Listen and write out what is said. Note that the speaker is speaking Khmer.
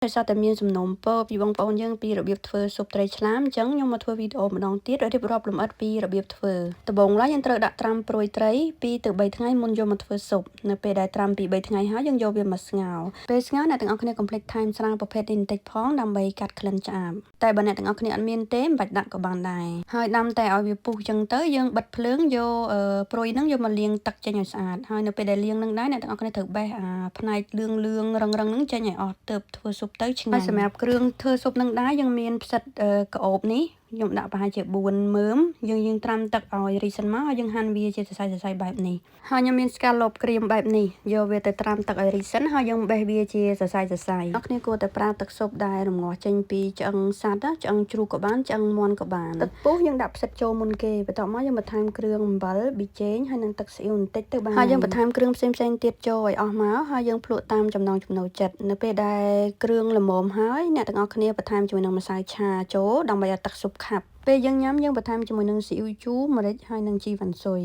ដោយសារតែមានសំណុំពរពីបងប្អូនយើងពីរបៀបធ្វើស៊ុបត្រីឆ្លាមអញ្ចឹងខ្ញុំមកធ្វើវីដេអូម្ដងទៀតរៀបរាប់លម្អិតពីរបៀបធ្វើដំបូងឡើយយើងត្រូវដាក់ត្រាំព្រួយត្រី2ទៅ3ថ្ងៃមុនយកមកធ្វើស៊ុបនៅពេលដែលត្រាំ2 3ថ្ងៃហើយយើងយកវាមកស្ងោរពេលស្ងោរអ្នកទាំងអស់គ្នាកុំភ្លេចថែមស្រាប្រភេទនេះបន្តិចផងដើម្បីកាត់ក្លិនឆ្អាបតែបើអ្នកទាំងអស់គ្នាអត់មានទេមិនបាច់ដាក់ក៏បានដែរហើយដាំតែឲ្យវាពុះអញ្ចឹងទៅយើងបិទភ្លើងយកព្រួយហ្នឹងយកមកលាងទឹកចេញឲ្យស្អាតហើយនៅពេលដែលលាងនឹងដែរអ្នកទាំងអស់គ្នាត្រូវបេះផ្នែកលឿងរឹងហ្នឹងចេញឲ្យអស់ទើបធ្វើស៊ុបទៅឆ្ងាញ់សម្រាប់គ្រឿងធ្វើស៊ុបនឹងដែរយើងមានផ្សិតក្អូបនេះខ្ញុំដាក់ប្រហែលជា4មើមយើងត្រាំទឹកឲ្យរីសិនមកហើយយើងហាន់វាជាសរសៃបែបនេះហើយខ្ញុំមានស្កាឡូបក្រៀមបែបនេះយកវាទៅត្រាំទឹកឲ្យរីសិនហើយយើងបេះវាជាសរសៃអ្នកគ្នាគួរតែប្រើទឹកស៊ុបដែររងាស់ចេញពីឆ្អឹងសត្វឆ្អឹងជ្រូកក៏បានឆ្អឹងមាន់ក៏បានទឹកពុះយើងដាក់ផ្សិតចូលមុនគេបន្ទាប់មកយើងបន្ថែមគ្រឿងអំបិលប៊ីចេងហើយនិងទឹកស៊ីអ៊ីវបន្តិចទៅបានហើយយើងបន្ថែមគ្រឿងផ្សេងទៀតចូលឲ្យអស់មកហើយយើងភ្លក់តាមចំណង់ចំណូលចិត្តនៅពេលដែលគ្រឿងល្មមហើយអ្នកទាំងអស់គ្នាបន្ថែមជាមួយនឹងម្សៅឆាចូលដើម្បីឲ្យទឹកស៊ុបខាប់ពេលយើងញ៉ាំយើងបន្ថែមជាមួយនឹងស៊ីអ៊ីវជូរម្រេចហើយនិងជីវ៉ាន់ស៊ុយ